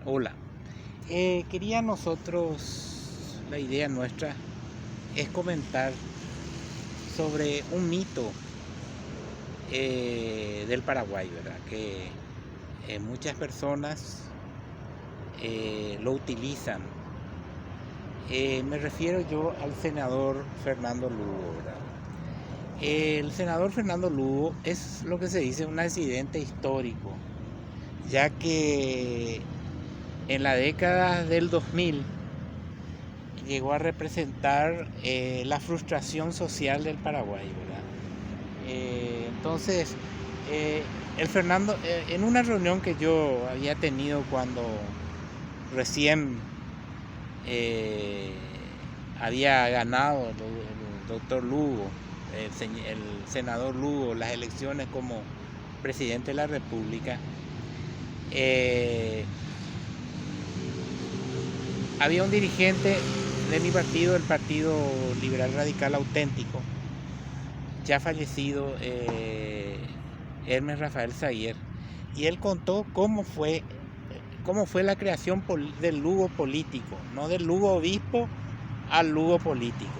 Hola, la idea nuestra es comentar sobre un mito del Paraguay, ¿verdad? Que muchas personas lo utilizan. Me refiero yo al senador Fernando Lugo, ¿verdad? El senador Fernando Lugo es lo que se dice un accidente histórico, ya que en la década del 2000 llegó a representar la frustración social del Paraguay, ¿verdad? Entonces, el Fernando, en una reunión que yo había tenido cuando recién eh, había ganado el doctor Lugo, el senador Lugo, las elecciones como presidente de la República, eh, había un dirigente de mi partido, el Partido Liberal Radical Auténtico, ya fallecido, Hermes Rafael Zaguer, y él contó cómo fue la creación del Lugo político, no del Lugo obispo al Lugo político.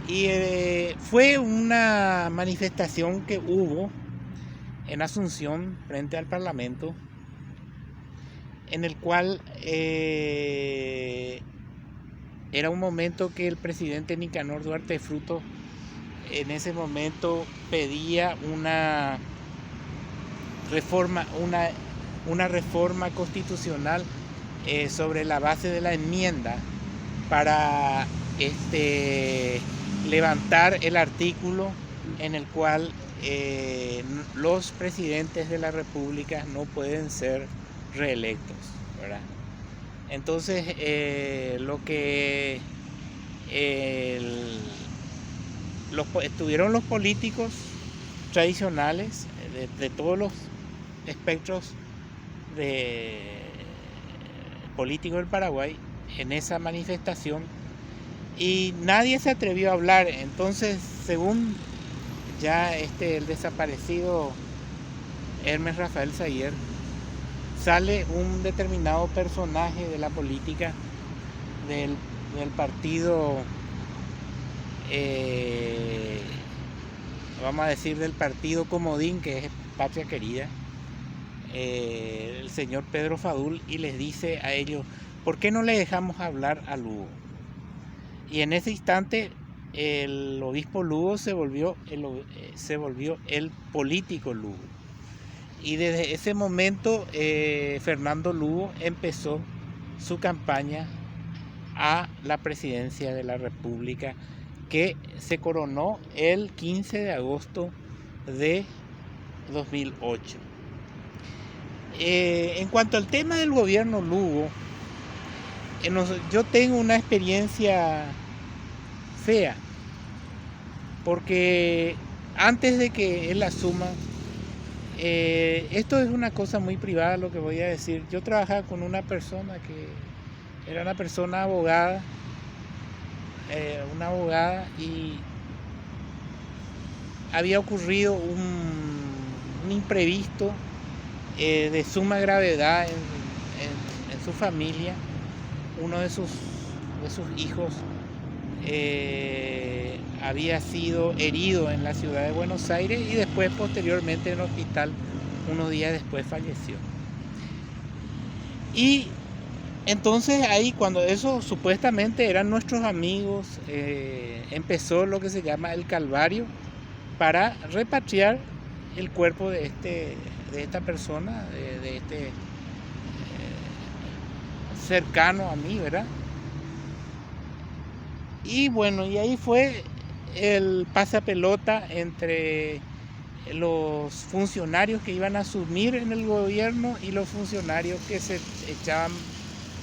Y fue una manifestación que hubo en Asunción frente al Parlamento, en el cual era un momento que el presidente Nicanor Duarte Fruto en ese momento pedía una reforma constitucional sobre la base de la enmienda para levantar el artículo en el cual los presidentes de la República no pueden ser reelectos, ¿verdad? Entonces, lo que estuvieron los políticos tradicionales de todos los espectros de políticos del Paraguay en esa manifestación y nadie se atrevió a hablar. Entonces, según ya el desaparecido Hermes Rafael Zaguer, sale un determinado personaje de la política del partido, vamos a decir del partido comodín, que es Patria Querida, el señor Pedro Fadul, y les dice a ellos: ¿por qué no le dejamos hablar a Lugo? Y en ese instante el obispo Lugo se volvió el político Lugo. Y desde ese momento Fernando Lugo empezó su campaña a la presidencia de la República, que se coronó el 15 de agosto de 2008. En cuanto al tema del gobierno Lugo, yo tengo una experiencia fea, porque antes de que él asuma, esto es una cosa muy privada lo que voy a decir. Yo trabajaba con una persona que era una persona abogada, y había ocurrido un imprevisto de suma gravedad en su familia. Uno de sus hijos había sido herido en la ciudad de Buenos Aires y después, posteriormente, en el hospital, unos días después falleció. Y entonces ahí, cuando eso supuestamente eran nuestros amigos, empezó lo que se llama el calvario para repatriar el cuerpo de esta persona, de este cercano a mí, ¿verdad? Y bueno, y ahí fue el pasapelota entre los funcionarios que iban a asumir en el gobierno y los funcionarios que se echaban,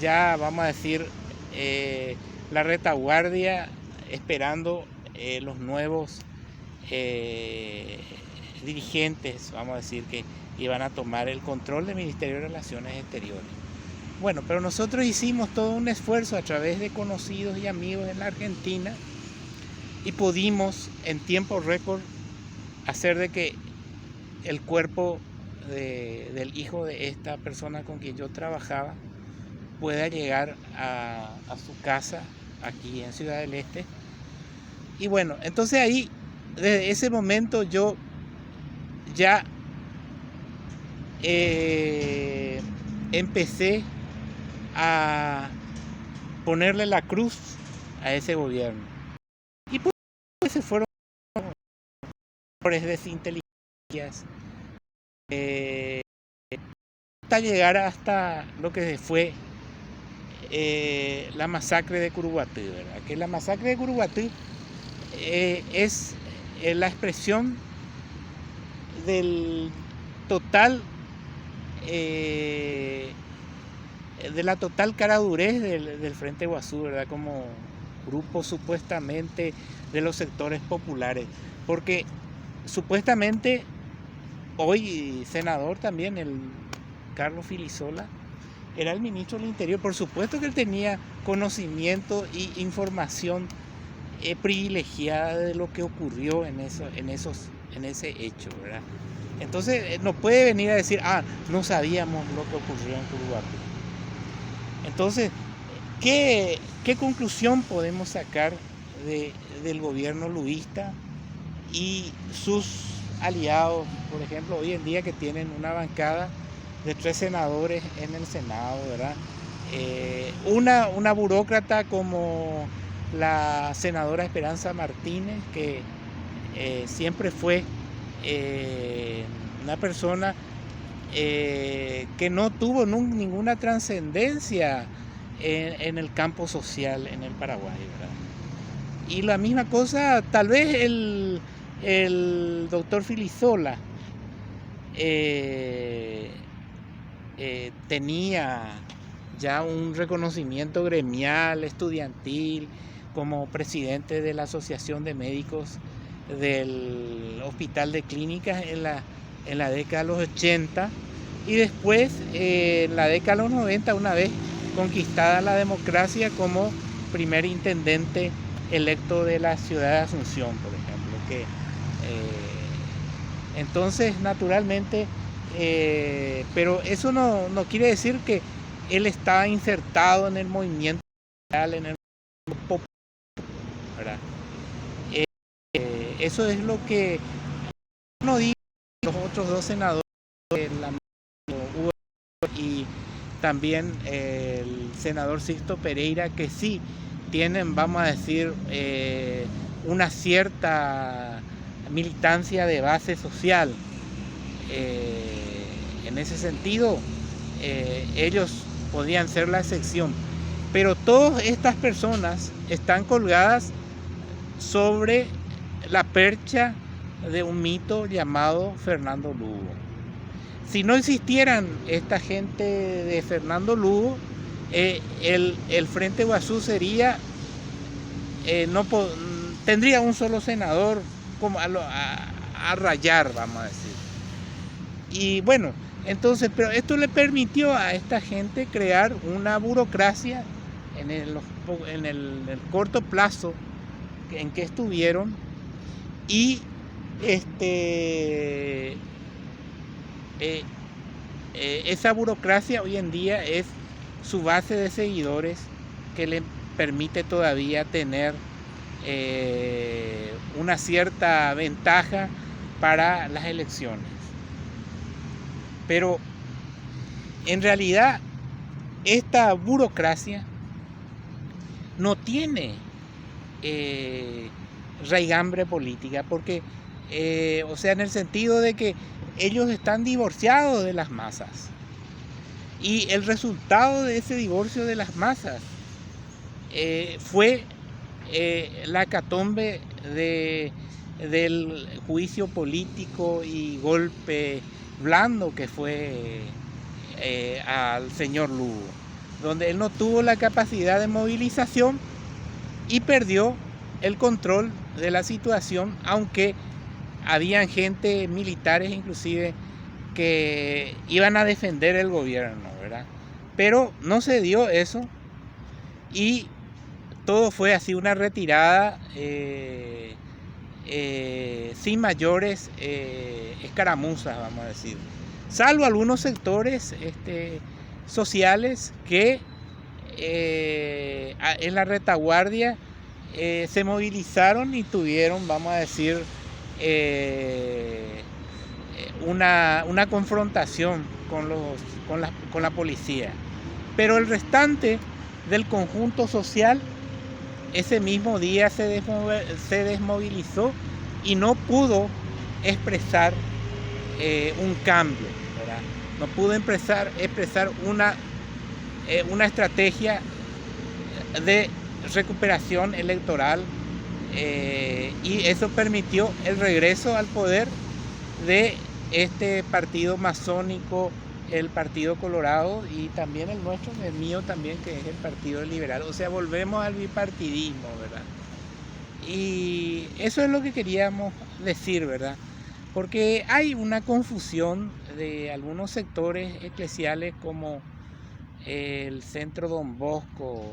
ya vamos a decir, la retaguardia, esperando los nuevos dirigentes, vamos a decir, que iban a tomar el control del Ministerio de Relaciones Exteriores. Bueno, pero nosotros hicimos todo un esfuerzo a través de conocidos y amigos en la Argentina y pudimos en tiempo récord hacer de que el cuerpo del hijo de esta persona con quien yo trabajaba pueda llegar a su casa aquí en Ciudad del Este. Y bueno, entonces ahí, desde ese momento yo ya empecé a ponerle la cruz a ese gobierno. Y pues se fueron desinteligencias hasta llegar hasta lo que fue la masacre de Curuguatí, ¿verdad? Que la masacre de Curuguatí es la expresión del total de la total caradurez del Frente Guasú, ¿verdad? Como grupo supuestamente de los sectores populares, porque supuestamente hoy senador también, el Carlos Filisola, era el ministro del Interior. Por supuesto que él tenía conocimiento y información privilegiada de lo que ocurrió en ese hecho, ¿verdad? Entonces no puede venir a decir, no sabíamos lo que ocurrió en Curuguatí. Entonces, ¿qué conclusión podemos sacar del gobierno luista y sus aliados, por ejemplo, hoy en día, que tienen una bancada de 3 senadores en el Senado, ¿verdad? Una burócrata como la senadora Esperanza Martínez, que siempre fue una persona que no tuvo ninguna trascendencia en el campo social en el Paraguay, ¿verdad? Y la misma cosa, tal vez el doctor Filisola tenía ya un reconocimiento gremial, estudiantil, como presidente de la Asociación de Médicos del Hospital de Clínicas en la década de los 80, y después en la década de los 90, una vez conquistada la democracia, como primer intendente electo de la ciudad de Asunción, por ejemplo. Entonces, naturalmente, pero eso no quiere decir que él estaba insertado en el movimiento social, en el movimiento popular, ¿verdad? Eso es lo que no digo los otros 2 senadores, Hugo y también el senador Sixto Pereira, que sí tienen, vamos a decir, una cierta militancia de base social. En ese sentido, ellos podrían ser la excepción, pero todas estas personas están colgadas sobre la percha de un mito llamado Fernando Lugo. Si no existieran esta gente de Fernando Lugo, el Frente Guasú sería, tendría un solo senador como a rayar, vamos a decir. Y bueno, entonces, pero esto le permitió a esta gente crear una burocracia en el corto plazo en que estuvieron, y esa burocracia hoy en día es su base de seguidores, que le permite todavía tener una cierta ventaja para las elecciones. Pero en realidad esta burocracia no tiene raigambre política, porque o sea, en el sentido de que ellos están divorciados de las masas, y el resultado de ese divorcio de las masas fue la hecatombe del juicio político y golpe blando que fue al señor Lugo, donde él no tuvo la capacidad de movilización y perdió el control de la situación, aunque habían gente, militares inclusive, que iban a defender el gobierno, ¿verdad? Pero no se dio eso, y todo fue así una retirada sin mayores escaramuzas, vamos a decir, salvo algunos sectores sociales que en la retaguardia se movilizaron y tuvieron, vamos a decir, una confrontación con la policía. Pero el restante del conjunto social ese mismo día se desmovilizó y no pudo expresar un cambio, ¿verdad? No pudo expresar una estrategia de recuperación electoral, y eso permitió el regreso al poder de este partido masónico, el Partido Colorado, y también el nuestro, el mío también, que es el Partido Liberal. O sea, volvemos al bipartidismo, ¿verdad? Y eso es lo que queríamos decir, ¿verdad? Porque hay una confusión de algunos sectores eclesiales como el Centro Don Bosco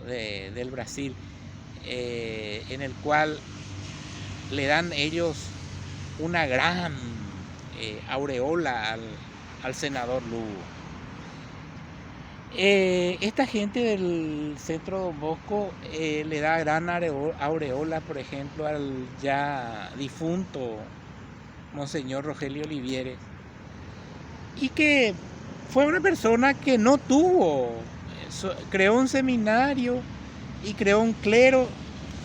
del Brasil, en el cual le dan ellos una gran aureola al senador Lugo. Esta gente del Centro Don Bosco le da gran aureola, por ejemplo, al ya difunto Monseñor Rogelio Oliviere, y que fue una persona que no tuvo, creó un seminario y creó un clero,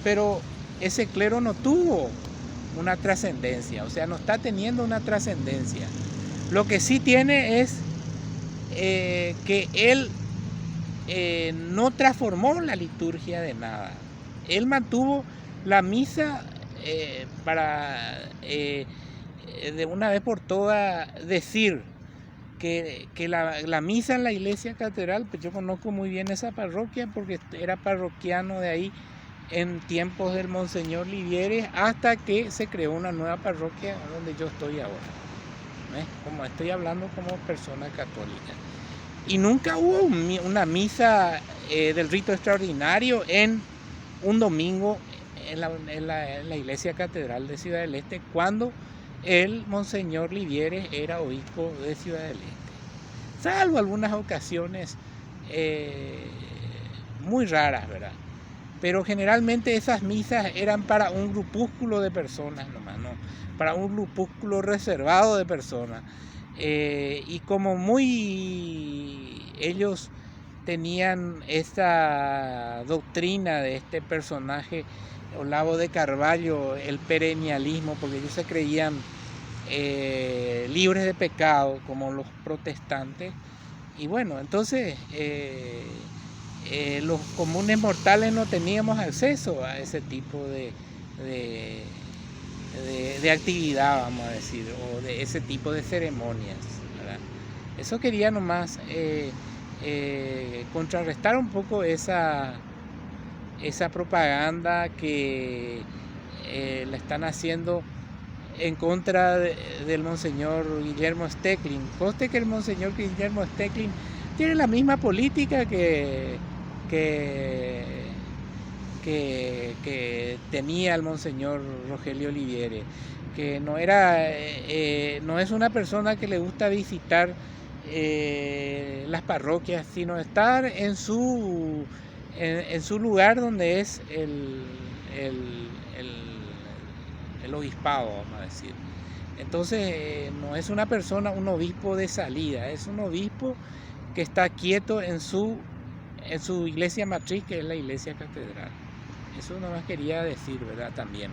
pero ese clero no tuvo una trascendencia, o sea, no está teniendo una trascendencia. Lo que sí tiene es que él no transformó la liturgia de nada. Él mantuvo la misa para de una vez por todas decir que la misa en la iglesia catedral, pues yo conozco muy bien esa parroquia porque era parroquiano de ahí en tiempos del Monseñor Liviere, hasta que se creó una nueva parroquia donde yo estoy ahora. Como estoy hablando como persona católica. Y nunca hubo una misa del rito extraordinario en un domingo en la iglesia catedral de Ciudad del Este, cuando el Monseñor Liviere era obispo de Ciudad del Este. Salvo algunas ocasiones muy raras, ¿verdad? Pero generalmente esas misas eran para un grupúsculo de personas nomás, ¿no? Para un grupúsculo reservado de personas. Y como ellos tenían esta doctrina de este personaje, Olavo de Carvalho, el perennialismo, porque ellos se creían libres de pecado, como los protestantes. Y bueno, entonces los comunes mortales no teníamos acceso a ese tipo de actividad, vamos a decir, o de ese tipo de ceremonias, ¿verdad? Eso quería nomás contrarrestar un poco esa propaganda que la están haciendo en contra del Monseñor Guillermo Stecklin. Conste que el Monseñor Guillermo Stecklin tiene la misma política que tenía el Monseñor Rogelio Oliviere, que no es una persona que le gusta visitar las parroquias, sino estar en su lugar donde es el obispado, vamos a decir. Entonces no es una persona, un obispo de salida, es un obispo que está quieto en su iglesia matriz, que es la iglesia catedral. Eso nomás quería decir, ¿verdad? También.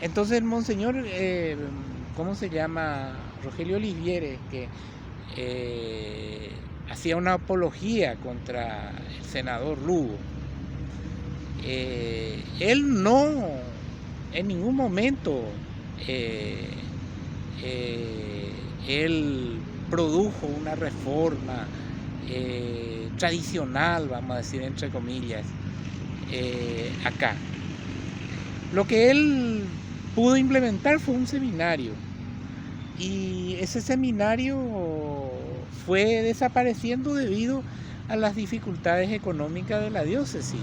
Entonces el Monseñor, ¿cómo se llama? Rogelio Oliviere, que hacía una apología contra el senador Lugo. Él no, en ningún momento, él produjo una reforma tradicional, vamos a decir entre comillas, acá. Lo que él pudo implementar fue un seminario, y ese seminario fue desapareciendo debido a las dificultades económicas de la diócesis.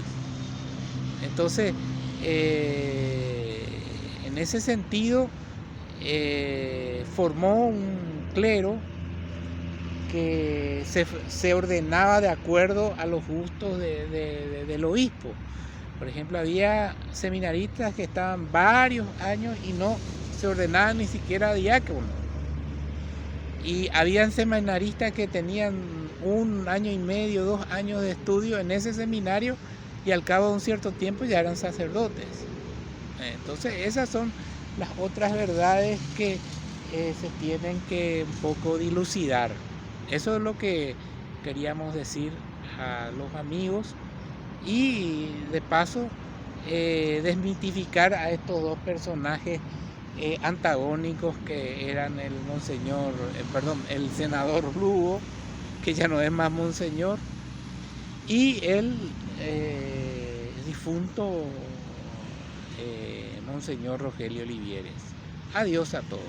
Entonces, en ese sentido, formó un clero que se ordenaba de acuerdo a los gustos del obispo. Por ejemplo, había seminaristas que estaban varios años y no se ordenaban ni siquiera diácono. Y habían seminaristas que tenían 1 año y medio, 2 años de estudio en ese seminario y al cabo de un cierto tiempo ya eran sacerdotes. Entonces esas son las otras verdades que se tienen que un poco dilucidar. Eso es lo que queríamos decir a los amigos y de paso desmitificar a estos dos personajes antagónicos que eran el senador Lugo, que ya no es más monseñor, y el difunto monseñor Rogelio Olivieres. Adiós a todos.